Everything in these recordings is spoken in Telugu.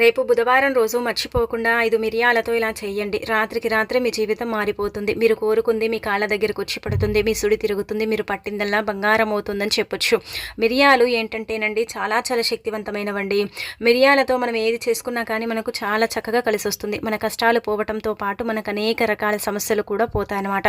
రేపు బుధవారం రోజు మర్చిపోకుండా 5 మిరియాలతో ఇలా చేయండి. రాత్రికి రాత్రే మీ జీవితం మారిపోతుంది. మీరు కోరుకుంది మీ కాళ్ళ దగ్గరకు వచ్చి పడుతుంది. మీ సుడి తిరుగుతుంది. మీరు పట్టిందల్లా బంగారం అవుతుందని చెప్పొచ్చు. మిరియాలు ఏంటంటేనండి చాలా చాలా శక్తివంతమైనవండి. మిరియాలతో మనం ఏది చేసుకున్నా కానీ మనకు చాలా చక్కగా కలిసి వస్తుంది. మన కష్టాలు పోవటంతో పాటు మనకు అనేక రకాల సమస్యలు కూడా పోతాయన్నమాట.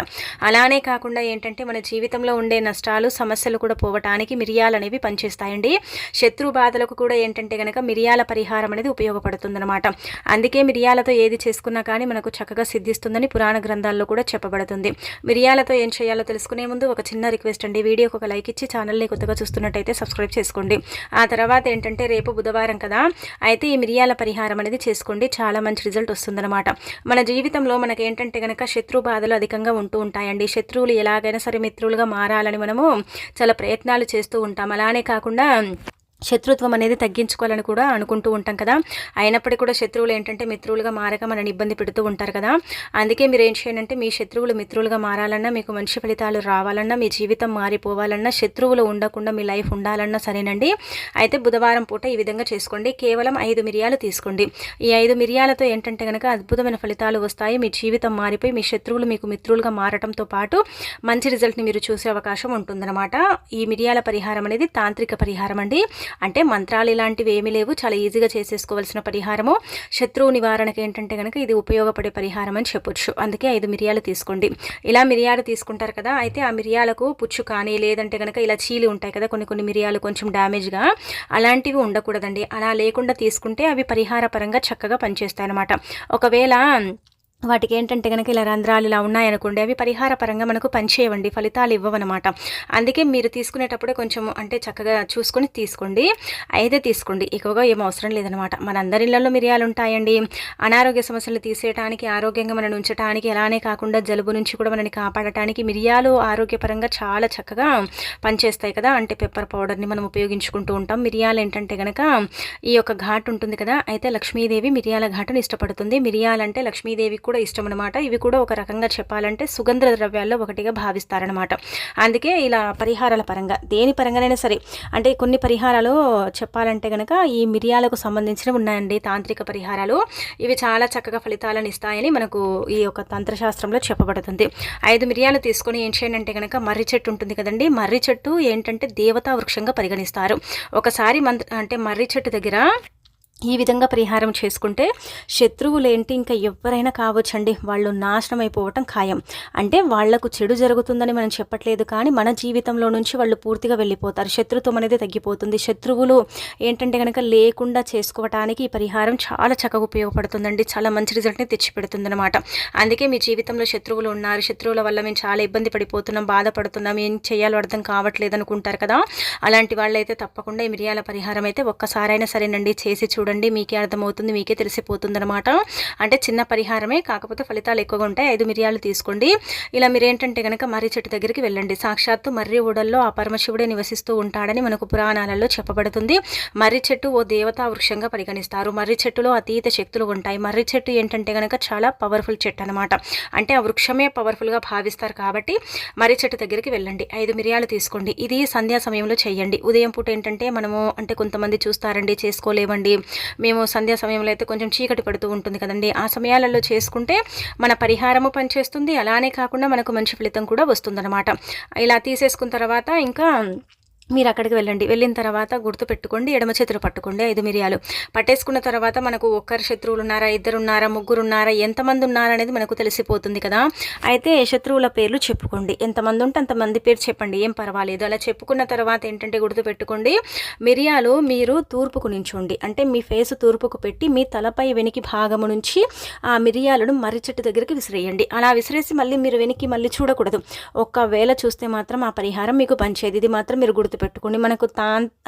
అలానే కాకుండా ఏంటంటే మన జీవితంలో ఉండే నష్టాలు సమస్యలు కూడా పోవటానికి మిరియాలు అనేవి పనిచేస్తాయండి. శత్రు బాధలకు కూడా ఏంటంటే కనుక మిరియాల పరిహారం అనేది ఉపయోగపడుతుందన్నమాట. అందుకే మిరియాలతో ఏది చేసుకున్నా కానీ మనకు చక్కగా సిద్ధిస్తుందని పురాణ గ్రంథాల్లో కూడా చెప్పబడుతుంది. మిరియాలతో ఏం చేయాలో తెలుసుకునే ముందు ఒక చిన్న రిక్వెస్ట్ అండి, వీడియోకి ఒక లైక్ ఇచ్చి ఛానల్ని కొత్తగా చూస్తున్నట్టయితే సబ్స్క్రైబ్ చేసుకోండి. ఆ తర్వాత ఏంటంటే రేపు బుధవారం కదా, అయితే ఈ మిరియాల పరిహారం అనేది చేసుకోండి. చాలా మంచి రిజల్ట్ వస్తుందన్నమాట. మన జీవితంలో మనకి ఏంటంటే కనుక శత్రు బాధలు అధికంగా ఉంటూ ఉంటాయండి. శత్రువులు ఎలాగైనా సరే మిత్రులుగా మారాలని మనము చాలా ప్రయత్నాలు చేస్తూ ఉంటాం. అలానే కాకుండా శత్రుత్వం అనేది తగ్గించుకోవాలని కూడా అనుకుంటూ ఉంటాం కదా. అయినప్పటికీ కూడా శత్రువులు ఏంటంటే మిత్రులుగా మారక మనని ఇబ్బంది పెడుతూ ఉంటారు కదా. అందుకే మీరు ఏం చేయండి అంటే మీ శత్రువులు మిత్రులుగా మారాలన్నా, మీకు మంచి ఫలితాలు రావాలన్నా, మీ జీవితం మారిపోవాలన్నా, శత్రువులు ఉండకుండా మీ లైఫ్ ఉండాలన్నా సరేనండి. అయితే బుధవారం పూట ఈ విధంగా చేసుకోండి. కేవలం 5 మిరియాలు తీసుకోండి. ఈ 5 మిరియాలతో ఏంటంటే కనుక అద్భుతమైన ఫలితాలు వస్తాయి. మీ జీవితం మారిపోయి మీ శత్రువులు మీకు మిత్రులుగా మారటంతో పాటు మంచి రిజల్ట్ని మీరు చూసే అవకాశం ఉంటుందన్నమాట. ఈ మిరియాల పరిహారం అనేది తాంత్రిక పరిహారం అండి. అంటే మంత్రాలు ఇలాంటివి ఏమీ లేవు, చాలా ఈజీగా చేసేసుకోవాల్సిన పరిహారము. శత్రువు నివారణకి ఏంటంటే కనుక ఇది ఉపయోగపడే పరిహారం అని చెప్పొచ్చు. అందుకే 5 మిరియాలు తీసుకోండి. ఇలా మిరియాలు తీసుకుంటారు కదా, అయితే ఆ మిరియాలకు పుచ్చు కానీ లేదంటే కనుక ఇలా చీలి ఉంటాయి కదా, కొన్ని మిరియాలు కొంచెం డ్యామేజ్గా, అలాంటివి ఉండకూడదండి. అలా లేకుండా తీసుకుంటే అవి పరిహార పరంగా చక్కగా పనిచేస్తాయి అన్నమాట. ఒకవేళ వాటికి ఏంటంటే కనుక ఇలా రంధ్రాలు ఇలా ఉన్నాయనుకోండి, అవి పరిహార పరంగా మనకు పనిచేయవండి, ఫలితాలు ఇవ్వవన్నమాట. అందుకే మీరు తీసుకునేటప్పుడే కొంచెం అంటే చక్కగా చూసుకొని తీసుకోండి. అయితే తీసుకోండి, ఎక్కువగా ఏం అవసరం లేదనమాట. మనందరి ఇళ్లలో మిరియాలు ఉంటాయండి. అనారోగ్య సమస్యలు తీసేయడానికి, ఆరోగ్యంగా మనం ఉంచడానికి, అలానే కాకుండా జలుబు నుంచి కూడా మనని కాపాడటానికి మిరియాలు ఆరోగ్యపరంగా చాలా చక్కగా పనిచేస్తాయి కదా. అంటే పెప్పర్ పౌడర్ని మనం ఉపయోగించుకుంటూ ఉంటాం. మిరియాలు ఏంటంటే కనుక ఈ యొక్క ఘాటు ఉంటుంది కదా, అయితే లక్ష్మీదేవి మిరియాల ఘాటును ఇష్టపడుతుంది. మిరియాలంటే లక్ష్మీదేవి కూడా ఇష్టం అనమాట. ఇవి కూడా ఒక రకంగా చెప్పాలంటే సుగంధ ద్రవ్యాల్లో ఒకటిగా భావిస్తారనమాట. అందుకే ఇలా పరిహారాల పరంగా దేని పరంగానైనా సరే, అంటే కొన్ని పరిహారాలు చెప్పాలంటే కనుక ఈ మిరియాలకు సంబంధించినవి ఉన్నాయండి, తాంత్రిక పరిహారాలు. ఇవి చాలా చక్కగా ఫలితాలను ఇస్తాయని మనకు ఈ యొక్క తంత్రశాస్త్రంలో చెప్పబడుతుంది. 5 మిరియాలు తీసుకొని ఏం చేయండి అంటే కనుక మర్రి చెట్టు ఉంటుంది కదండి, మర్రి చెట్టు ఏంటంటే దేవతా వృక్షంగా పరిగణిస్తారు. ఒకసారి అంటే మర్రి చెట్టు దగ్గర ఈ విధంగా పరిహారం చేసుకుంటే శత్రువులు ఏంటి ఇంకా ఎవరైనా కావచ్చండి, వాళ్ళు నాశనం అయిపోవటం ఖాయం. అంటే వాళ్లకు చెడు జరుగుతుందని మనం చెప్పట్లేదు, కానీ మన జీవితంలో నుంచి వాళ్ళు పూర్తిగా వెళ్ళిపోతారు. శత్రుత్వం అనేది తగ్గిపోతుంది. శత్రువులు ఏంటంటే కనుక లేకుండా చేసుకోవటానికి ఈ పరిహారం చాలా చక్కగా ఉపయోగపడుతుందండి. చాలా మంచి రిజల్ట్ని తెచ్చిపెడుతుంది అనమాట. అందుకే మీ జీవితంలో శత్రువులు ఉన్నారు, శత్రువుల వల్ల మేము చాలా ఇబ్బంది పడిపోతున్నాం, బాధపడుతున్నాం, ఏం చేయాలో అర్థం కావట్లేదు అనుకుంటారు కదా. అలాంటి వాళ్ళైతే తప్పకుండా ఈ మిరియాల పరిహారం అయితే ఒక్కసారైనా సరేనండి చేసి చూడండి. మీకే అర్థమవుతుంది, మీకే తెలిసిపోతుంది అనమాట. అంటే చిన్న పరిహారమే, కాకపోతే ఫలితాలు ఎక్కువగా ఉంటాయి. 5 మిరియాలు తీసుకోండి. ఇలా మీరేంటంటే కనుక మర్రి చెట్టు దగ్గరికి వెళ్ళండి. సాక్షాత్తు మర్రి ఊడల్లో ఆ పరమశివుడే నివసిస్తూ ఉంటాడని మనకు పురాణాలలో చెప్పబడుతుంది. మర్రి చెట్టు ఓ దేవతా వృక్షంగా పరిగణిస్తారు. మర్రి చెట్టులో అతీత శక్తులు ఉంటాయి. మర్రి చెట్టు ఏంటంటే కనుక చాలా పవర్ఫుల్ చెట్టు అనమాట. అంటే ఆ వృక్షమే పవర్ఫుల్గా భావిస్తారు కాబట్టి మర్రి చెట్టు దగ్గరికి వెళ్ళండి. 5 మిరియాలు తీసుకోండి. ఇది సంధ్యా సమయంలో చేయండి. ఉదయం పూట ఏంటంటే మనము అంటే కొంతమంది చూస్తారండి చేసుకోలేవండి, మేము సంధ్యా సమయంలో అయితే కొంచెం చీకటి పడుతూ ఉంటుంది కదండి, ఆ సమయాలలో చేసుకుంటే మన పరిహారము పనిచేస్తుంది. అలానే కాకుండా మనకు మంచి ఫలితం కూడా వస్తుందన్నమాట. ఇలా తీసేసుకున్న తర్వాత ఇంకా మీరు అక్కడికి వెళ్ళండి. వెళ్ళిన తర్వాత గుర్తు పెట్టుకోండి, ఎడమ చేతులు పట్టుకోండి 5 మిరియాలు. పట్టేసుకున్న తర్వాత మనకు ఒక్కరు శత్రువులు ఉన్నారా, 2 ఉన్నారా, 3 ఉన్నారా, ఎంతమంది ఉన్నారనేది మనకు తెలిసిపోతుంది కదా. అయితే శత్రువుల పేర్లు చెప్పుకోండి. ఎంతమంది ఉంటే అంతమంది పేరు చెప్పండి, ఏం పర్వాలేదు. అలా చెప్పుకున్న తర్వాత ఏంటంటే గుర్తు పెట్టుకోండి, మిరియాలు మీరు తూర్పుకు నించోండి. అంటే మీ ఫేస్ తూర్పుకు పెట్టి మీ తలపై వెనికి భాగము నుంచి ఆ మిరియాలను మర్రి చెట్టు దగ్గరికి విసిరేయండి. అలా విసిరేసి మళ్ళీ మీరు వెనికి మళ్ళీ చూడకూడదు. ఒకవేళ చూస్తే మాత్రం ఆ పరిహారం మీకు పనిచేది. ఇది మాత్రం మీరు పెట్టుకోండి. మనకు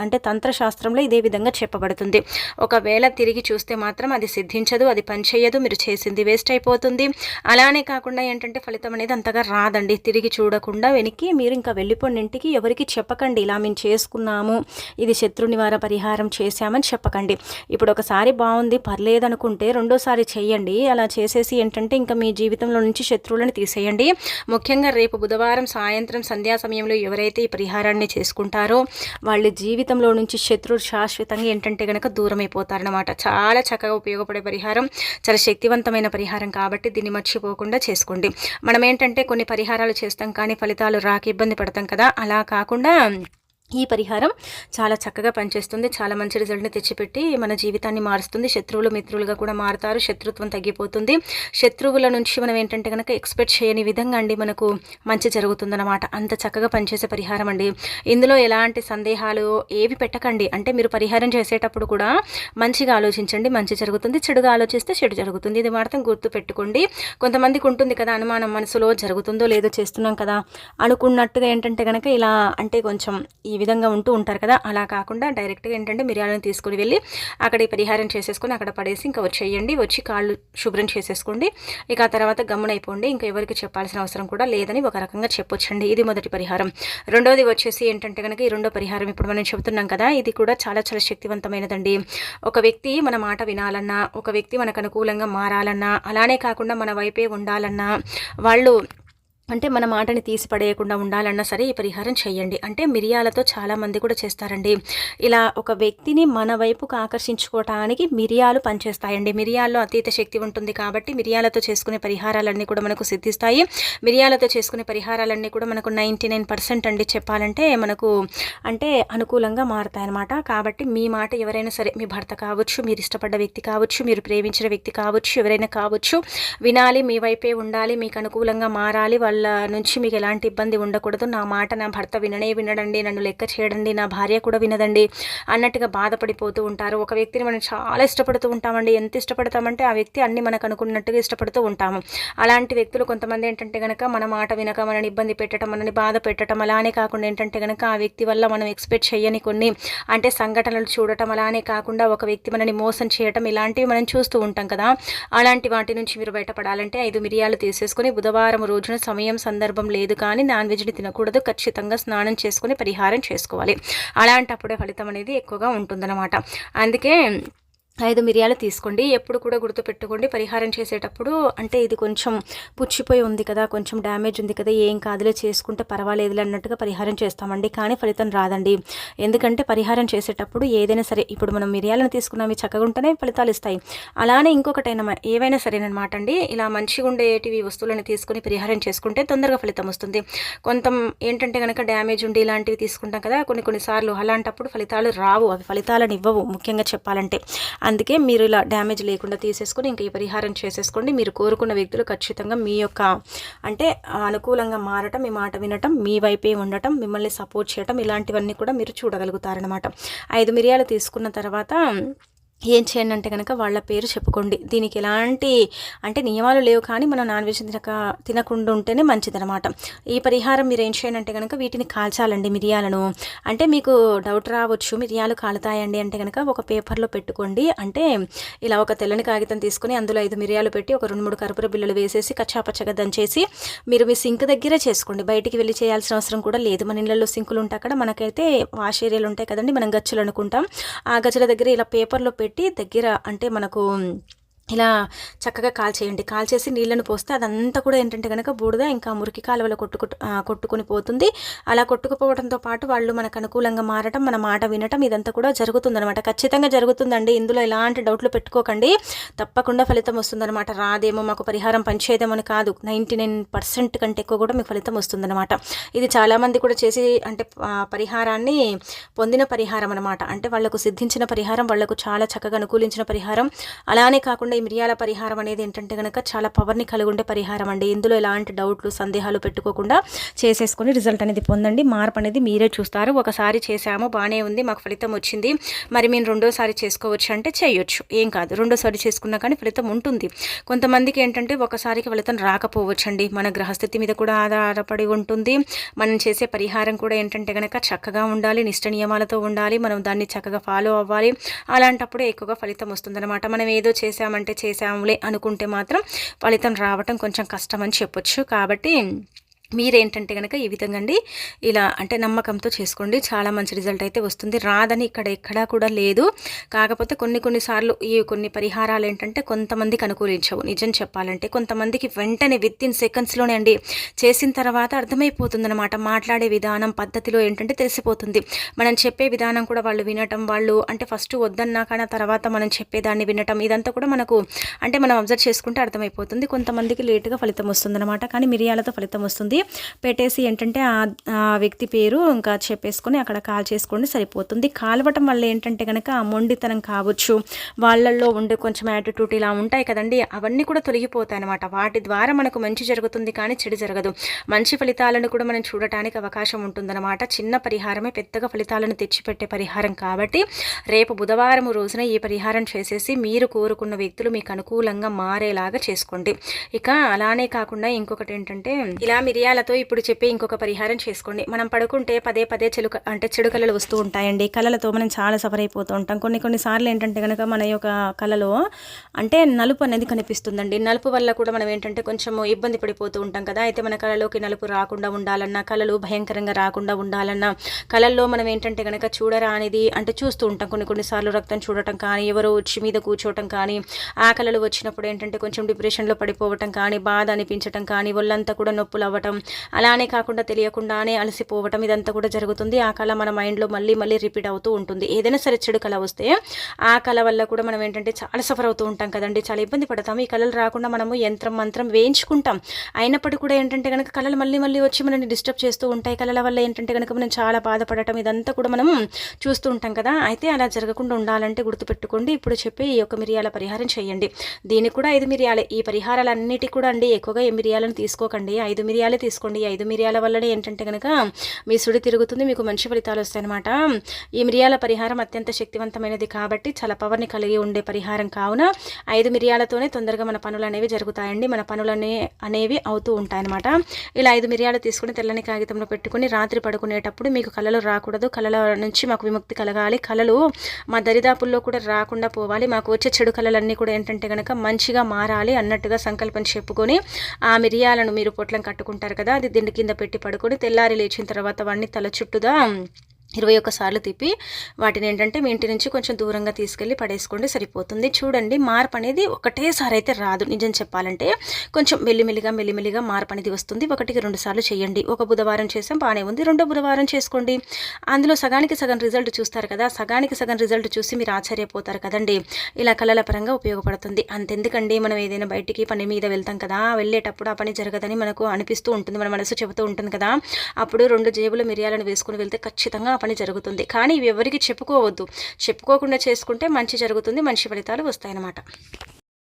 అంటే తంత్రశాస్త్రంలో ఇదే విధంగా చెప్పబడుతుంది. ఒకవేళ తిరిగి చూస్తే మాత్రం అది సిద్ధించదు, అది పనిచేయదు, మీరు చేసింది వేస్ట్ అయిపోతుంది. అలానే కాకుండా ఏంటంటే ఫలితం అనేది అంతగా రాదండి. తిరిగి చూడకుండా వెనక్కి మీరు ఇంకా వెళ్ళిపోండి ఇంటికి. ఎవరికి చెప్పకండి ఇలా మేము చేసుకున్నాము, ఇది శత్రు నివార పరిహారం చేశామని చెప్పకండి. ఇప్పుడు ఒకసారి బాగుంది పర్లేదు అనుకుంటే రెండోసారి చేయండి. అలా చేసేసి ఏంటంటే ఇంకా మీ జీవితంలో నుంచి శత్రువులను తీసేయండి. ముఖ్యంగా రేపు బుధవారం సాయంత్రం సంధ్యా సమయంలో ఎవరైతే ఈ పరిహారాన్ని చేసుకుంటారో చేస్తారో వాళ్ళ జీవితంలో నుంచి శత్రువులు శాశ్వతంగా ఏంటంటే కనుక దూరం అయిపోతారనమాట. చాలా చక్కగా ఉపయోగపడే పరిహారం, చాలా శక్తివంతమైన పరిహారం కాబట్టి దీన్ని మర్చిపోకుండా చేసుకోండి. మనం ఏంటంటే కొన్ని పరిహారాలు చేస్తాం కానీ ఫలితాలు రాక ఇబ్బంది పడతాం కదా, అలా కాకుండా ఈ పరిహారం చాలా చక్కగా పనిచేస్తుంది. చాలా మంచి రిజల్ట్ని తెచ్చిపెట్టి మన జీవితాన్ని మారుస్తుంది. శత్రువులు మిత్రులుగా కూడా మారుతారు. శత్రుత్వం తగ్గిపోతుంది. శత్రువుల నుంచి మనం ఏంటంటే కనుక ఎక్స్పెక్ట్ చేయని విధంగా అండి మనకు మంచి జరుగుతుందన్నమాట. అంత చక్కగా పనిచేసే పరిహారం అండి. ఇందులో ఎలాంటి సందేహాలు ఏవి పెట్టకండి. అంటే మీరు పరిహారం చేసేటప్పుడు కూడా మంచిగా ఆలోచించండి, మంచి జరుగుతుంది. చెడుగా ఆలోచిస్తే చెడు జరుగుతుంది. ఇది మాత్రం గుర్తు పెట్టుకోండి. కొంతమందికి ఉంటుంది కదా అనుమానం మనసులో, జరుగుతుందో లేదో చేస్తున్నాం కదా అనుకున్నట్టుగా ఏంటంటే కనుక ఇలా అంటే కొంచెం ఈ విధంగా ఉంటూ ఉంటారు కదా, అలా కాకుండా డైరెక్ట్గా ఏంటంటే మిరియాలను తీసుకుని వెళ్ళి అక్కడ ఈ పరిహారం చేసేసుకొని అక్కడ పడేసి ఇంకా వచ్చేయండి. వచ్చి కాళ్ళు శుభ్రం చేసేసుకోండి. ఇక ఆ తర్వాత గమ్మునైపోండి. ఇంకా ఎవరికి చెప్పాల్సిన అవసరం కూడా లేదని ఒక రకంగా చెప్పొచ్చండి. ఇది మొదటి పరిహారం. రెండోది వచ్చేసి ఏంటంటే కనుక ఈ రెండో పరిహారం ఇప్పుడు మనం చెబుతున్నాం కదా, ఇది కూడా చాలా చాలా శక్తివంతమైనదండి. ఒక వ్యక్తి మన మాట వినాలన్నా, ఒక వ్యక్తి మనకు అనుకూలంగా మారాలన్నా, అలానే కాకుండా మన వైపే ఉండాలన్నా, వాళ్ళు అంటే మన మాటని తీసి పడేయకుండా ఉండాలన్నా సరే ఈ పరిహారం చేయండి. అంటే మిరియాలతో చాలామంది కూడా చేస్తారండి. ఇలా ఒక వ్యక్తిని మన వైపుకు ఆకర్షించుకోవటానికి మిరియాలు పనిచేస్తాయండి. మిరియాల్లో అతీత శక్తి ఉంటుంది కాబట్టి మిరియాలతో చేసుకునే పరిహారాలన్నీ కూడా మనకు సిద్ధిస్తాయి. మిరియాలతో చేసుకునే పరిహారాలన్నీ కూడా మనకు 99% అండి చెప్పాలంటే మనకు అంటే అనుకూలంగా మారుతాయన్నమాట. కాబట్టి మీ మాట ఎవరైనా సరే, మీ భర్త కావచ్చు, మీరు ఇష్టపడ్డ వ్యక్తి కావచ్చు, మీరు ప్రేమించిన వ్యక్తి కావచ్చు, ఎవరైనా కావచ్చు, వినాలి, మీ వైపే ఉండాలి, మీకు అనుకూలంగా మారాలి, వాళ్ళ నుంచి మీకు ఎలాంటి ఇబ్బంది ఉండకూడదు. నా మాట నా భర్త వినడండి, నన్ను లెక్క చేయడండి, నా భార్య కూడా వినదండి అన్నట్టుగా బాధపడిపోతూ ఉంటారు. ఒక వ్యక్తిని మనం చాలా ఇష్టపడుతూ ఉంటామండి. ఎంత ఇష్టపడతామంటే ఆ వ్యక్తి అన్ని మనకు అనుకున్నట్టుగా ఇష్టపడుతూ ఉంటాము. అలాంటి వ్యక్తులు కొంతమంది ఏంటంటే కనుక మన మాట వినక మనని ఇబ్బంది పెట్టడం, మనని బాధ పెట్టడం, అలానే కాకుండా ఏంటంటే కనుక ఆ వ్యక్తి వల్ల మనం ఎక్స్పెక్ట్ చేయని కొన్ని అంటే సంఘటనలు చూడటం, అలానే కాకుండా ఒక వ్యక్తి మనని మోసం చేయటం, ఇలాంటివి మనం చూస్తూ ఉంటాం కదా. అలాంటి వాటి నుంచి మీరు బయటపడాలంటే 5 మిరియాలు తీసేసుకొని బుధవారం రోజున సమయం సందర్భం లేదు కానీ నాన్ వెజ్ని తినకూడదు. ఖచ్చితంగా స్నానం చేసుకుని పరిహారం చేసుకోవాలి. అలాంటప్పుడే ఫలితం అనేది ఎక్కువగా ఉంటుందన్నమాట. అందుకే 5 మిరియాలు తీసుకోండి. ఎప్పుడు కూడా గుర్తుపెట్టుకోండి పరిహారం చేసేటప్పుడు అంటే ఇది కొంచెం పుచ్చిపోయి ఉంది కదా, కొంచెం డ్యామేజ్ ఉంది కదా, ఏం కాదులే చేసుకుంటే పర్వాలేదులే అన్నట్టుగా పరిహారం చేస్తామండి. కానీ ఫలితం రాదండి. ఎందుకంటే పరిహారం చేసేటప్పుడు ఏదైనా సరే, ఇప్పుడు మనం మిరియాలను తీసుకున్నాము చక్కగా ఉంటేనే ఫలితాలు ఇస్తాయి. అలానే ఇంకొకటైనా ఏవైనా సరేనమాట అండి, ఇలా మంచిగా ఉండేటివి వస్తువులను తీసుకుని పరిహారం చేసుకుంటే తొందరగా ఫలితం వస్తుంది. కొంత ఏంటంటే కనుక డ్యామేజ్ ఉండి ఇలాంటివి తీసుకుంటాం కదా కొన్నిసార్లు, అలాంటప్పుడు ఫలితాలు రావు, అవి ఫలితాలను ఇవ్వవు ముఖ్యంగా చెప్పాలంటే. అందుకే మీరు ఇలా డ్యామేజ్ లేకుండా తీసేసుకొని ఇంకా ఈ పరిహారం చేసేసుకోండి. మీరు కోరుకున్న వ్యక్తులు ఖచ్చితంగా మీ యొక్క అంటే అనుకూలంగా మారటం, మీ మాట వినటం, మీ వైపే ఉండటం, మిమ్మల్ని సపోర్ట్ చేయటం, ఇలాంటివన్నీ కూడా మీరు చూడగలుగుతారనమాట. 5 మిరియాలు తీసుకున్న తర్వాత ఏం చేయండి అంటే కనుక వాళ్ళ పేరు చెప్పుకోండి. దీనికి ఎలాంటి అంటే నియమాలు లేవు కానీ మనం నాన్ వెజ్ తినకుండా ఉంటేనే మంచిదనమాట. ఈ పరిహారం మీరు ఏం చేయండి అంటే కనుక వీటిని కాల్చాలండి మిరియాలను. అంటే మీకు డౌట్ రావచ్చు, మిరియాలు కాలుతాయండి అంటే కనుక ఒక పేపర్లో పెట్టుకోండి. అంటే ఇలా ఒక తెల్లని కాగితం తీసుకొని అందులో 5 మిరియాలు పెట్టి ఒక 2-3 కర్పూర బిళ్ళలు వేసేసి కచ్చాపచ్చగా దంచేసి మీరు మీ సింక్ దగ్గరే చేసుకోండి. బయటికి వెళ్ళి చేయాల్సిన అవసరం కూడా లేదు. మన ఇళ్ళల్లో సింకులు ఉంటాయి, అక్కడ మనకైతే వాష్ ఏరియాలు ఉంటాయి కదండి, మనం గచ్చులు అనుకుంటాం. ఆ గచ్చుల దగ్గర ఇలా పేపర్లో పెట్టి దగ్గర అంటే మనకు ఇలా చక్కగా కాల్చేసి నీళ్ళను పోస్తే అదంతా కూడా ఏంటంటే కనుక బూడిద ఇంకా మురికి కాలువలో కొట్టుకొని పోతుంది. అలా కొట్టుకుపోవడంతో పాటు వాళ్ళు మనకు అనుకూలంగా మారటం, మన మాట వినటం, ఇదంతా కూడా జరుగుతుందనమాట. ఖచ్చితంగా జరుగుతుందండి. ఇందులో ఎలాంటి డౌట్లు పెట్టుకోకండి. తప్పకుండా ఫలితం వస్తుందనమాట. రాదేమో మాకు పరిహారం పనిచేయదేమో అని కాదు, 99% కంటే ఎక్కువ కూడా మీకు ఫలితం వస్తుందనమాట. ఇది చాలామంది కూడా చేసి అంటే పరిహారాన్ని పొందిన పరిహారం అనమాట. అంటే వాళ్లకు సిద్ధించిన పరిహారం, వాళ్లకు చాలా చక్కగా అనుకూలించిన పరిహారం. అలానే కాకుండా ఈ మిరియాల పరిహారం అనేది ఏంటంటే కనుక చాలా పవర్ని కలిగి ఉండే పరిహారం అండి. ఇందులో ఎలాంటి డౌట్లు సందేహాలు పెట్టుకోకుండా చేసేసుకొని రిజల్ట్ అనేది పొందండి. మార్పు అనేది మీరే చూస్తారు. ఒకసారి చేసాము బాగానే ఉంది, మాకు ఫలితం వచ్చింది, మరి మేము రెండోసారి చేసుకోవచ్చు అంటే చేయొచ్చు, ఏం కాదు. రెండోసారి చేసుకున్నా కానీ ఫలితం ఉంటుంది. కొంతమందికి ఏంటంటే ఒకసారికి ఫలితం రాకపోవచ్చు అండి. మన గ్రహస్థితి మీద కూడా ఆధారపడి ఉంటుంది. మనం చేసే పరిహారం కూడా ఏంటంటే కనుక చక్కగా ఉండాలి, నిష్ట నియమాలతో ఉండాలి, మనం దాన్ని చక్కగా ఫాలో అవ్వాలి. అలాంటప్పుడే ఎక్కువగా ఫలితం వస్తుందన్నమాట. మనం ఏదో చేసాములే అనుకుంటే మాత్రం ఫలితం రావటం కొంచెం కష్టం అని చెప్పొచ్చు. కాబట్టి మీరేంటంటే గనక ఈ విధంగా అండి ఇలా అంటే నమ్మకంతో చేసుకోండి. చాలా మంచి రిజల్ట్ అయితే వస్తుంది. రాదని ఇక్కడ ఎక్కడా కూడా లేదు. కాకపోతే కొన్ని సార్లు ఈ కొన్ని పరిహారాలు ఏంటంటే కొంతమందికి అనుకూలించవు. నిజం చెప్పాలంటే కొంతమందికి వెంటనే వితిన్ సెకండ్స్‌లోనే అండి చేసిన తర్వాత అర్థమైపోతుందనమాట. మాట్లాడే విధానం, పద్ధతిలో ఏంటంటే తెలిసిపోతుంది. మనం చెప్పే విధానం కూడా వాళ్ళు వినటం, వాళ్ళు అంటే ఫస్ట్ వద్దన్నా కానీ తర్వాత మనం చెప్పేదాన్ని వినటం ఇదంతా కూడా మనకు అంటే మనం అబ్జర్వ్ చేసుకుంటే అర్థమైపోతుంది. కొంతమందికి లేట్‌గా ఫలితం వస్తుందనమాట. కానీ మిరియాలతో ఫలితం వస్తుంది. పెట్టేసి ఏంటంటే ఆ వ్యక్తి పేరు ఇంకా చెప్పేసుకొని అక్కడ కాల్ చేసుకోండి సరిపోతుంది. కాలవటం వల్ల ఏంటంటే కనుక ఆ మొండితనం కావచ్చు, వాళ్ళల్లో ఉండే కొంచెం యాటిట్యూడ్ ఇలా ఉంటాయి కదండి, అవన్నీ కూడా తొలగిపోతాయి అనమాట. వాటి ద్వారా మనకు మంచి జరుగుతుంది కానీ చెడు జరగదు. మంచి ఫలితాలను కూడా మనం చూడటానికి అవకాశం ఉంటుందన్నమాట. చిన్న పరిహారమే పెద్దగా ఫలితాలను తెచ్చిపెట్టే పరిహారం కాబట్టి రేపు బుధవారం రోజున ఈ పరిహారం చేసేసి మీరు కోరుకున్న వ్యక్తులు మీకు అనుకూలంగా మారేలాగా చేసుకోండి. ఇక అలానే కాకుండా ఇంకొకటి ఏంటంటే ఇలా మిరియాలతో ఇప్పుడు చెప్పే ఇంకొక పరిహారం చేసుకోండి. మనం పడుకుంటే పదే పదే చెడు కళలు వస్తూ ఉంటాయండి. కళలతో మనం చాలా సఫర్ అయిపోతూ ఉంటాం. కొన్నిసార్లు ఏంటంటే కనుక మన యొక్క కళలో అంటే నలుపు అనేది కనిపిస్తుందండి. నలుపు వల్ల కూడా మనం ఏంటంటే కొంచెం ఇబ్బంది పడిపోతూ ఉంటాం కదా. అయితే మన కళలోకి నలుపు రాకుండా ఉండాలన్నా, కళలు భయంకరంగా రాకుండా ఉండాలన్నా, కళల్లో మనం ఏంటంటే కనుక చూడరానిది అంటే చూస్తూ ఉంటాం. కొన్నిసార్లు రక్తం చూడటం కానీ, ఎవరో వచ్చి మీద కూర్చోవటం కానీ, ఆ కళలు వచ్చినప్పుడు ఏంటంటే కొంచెం డిప్రెషన్లో పడిపోవటం కానీ, బాధ అనిపించటం కానీ, ఒళ్ళంతా కూడా నొప్పులు అవ్వటం, అలానే కాకుండా తెలియకుండానే అలసిపోవటం ఇదంతా కూడా జరుగుతుంది. ఆ కళ మన మైండ్లో మళ్ళీ రిపీట్ అవుతూ ఉంటుంది. ఏదైనా సరే చెడు కళ వస్తే ఆ కళ వల్ల కూడా మనం ఏంటంటే చాలా సఫర్ అవుతూ ఉంటాం కదండి, చాలా ఇబ్బంది పడతాం. ఈ కళలు రాకుండా మనము యంత్రం మంత్రం వేయించుకుంటాం. అయినప్పటికీ కూడా ఏంటంటే కనుక కళలు మళ్ళీ వచ్చి మనల్ని డిస్టర్బ్ చేస్తూ ఉంటాయి. కళల వల్ల ఏంటంటే కనుక మనం చాలా బాధపడటం ఇదంతా కూడా మనం చూస్తూ ఉంటాం కదా. అయితే అలా జరగకుండా ఉండాలంటే గుర్తుపెట్టుకోండి, ఇప్పుడు చెప్పి ఈ యొక్క మిరియాల పరిహారం చేయండి. దీనికి కూడా 5 మిరియాలే. ఈ పరిహారాలన్నిటి కూడా అండి ఎక్కువగా ఏ మిరియాలను తీసుకోకండి, 5 మిరియాలే తీసుకోండి. 5 మిరియాల వల్లనే ఏంటంటే కనుక మీ సుడి తిరుగుతుంది, మీకు మంచి ఫలితాలు వస్తాయన్నమాట. ఈ మిరియాల పరిహారం అత్యంత శక్తివంతమైనది కాబట్టి చాలా పవర్ని కలిగి ఉండే పరిహారం కావున 5 మిరియాలతోనే తొందరగా మన పనులు అనేవి జరుగుతాయండి. మన పనులు అనేవి అవుతూ ఉంటాయన్నమాట. ఇలా 5 మిరియాలు తీసుకుని తెల్లని కాగితంలో పెట్టుకుని రాత్రి పడుకునేటప్పుడు మీకు కళలు రాకూడదు, కళల నుంచి మాకు విముక్తి కలగాలి, కళలు మా దరిదాపుల్లో కూడా రాకుండా పోవాలి, మాకు వచ్చే చెడు కళలన్నీ కూడా ఏంటంటే కనుక మంచిగా మారాలి అన్నట్టుగా సంకల్పం చెప్పుకొని ఆ మిరియాలను మీరు పొట్లం కట్టుకుంటారు కదా, అది దిండు కింద పెట్టి పడుకొని తెల్లారి లేచిన తర్వాత వాడిని తల చుట్టూదా 21 సార్లు తిప్పి వాటిని ఏంటంటే మీ ఇంటి నుంచి కొంచెం దూరంగా తీసుకెళ్ళి పడేసుకోండి సరిపోతుంది. చూడండి, మార్పు అనేది ఒకటేసారి అయితే రాదు. నిజం చెప్పాలంటే కొంచెం మెల్లిమెల్లిగా మార్పు అనేది వస్తుంది. 1-2 సార్లు చేయండి. ఒక బుధవారం చేసాం బాగానే ఉంది, 2వ బుధవారం చేసుకోండి. అందులో సగానికి సగం రిజల్ట్ చూస్తారు కదా, సగానికి సగం రిజల్ట్ చూసి మీరు ఆశ్చర్యపోతారు కదండి. ఇలా కళల పరంగా ఉపయోగపడుతుంది. అంతెందుకండి, మనం ఏదైనా బయటికి పని మీద వెళ్తాం కదా, వెళ్ళేటప్పుడు ఆ పని జరగదని మనకు అనిపిస్తూ ఉంటుంది, మన మనసు చెబుతూ ఉంటుంది కదా. అప్పుడు 2 జేబులు మిరియాలను వేసుకుని వెళ్తే ఖచ్చితంగా పని జరుగుతుంది. కానీ ఇవి ఎవరికి చెప్పుకోవద్దు. చెప్పుకోకుండా చేసుకుంటే మంచి జరుగుతుంది, మంచి ఫలితాలు వస్తాయన్నమాట.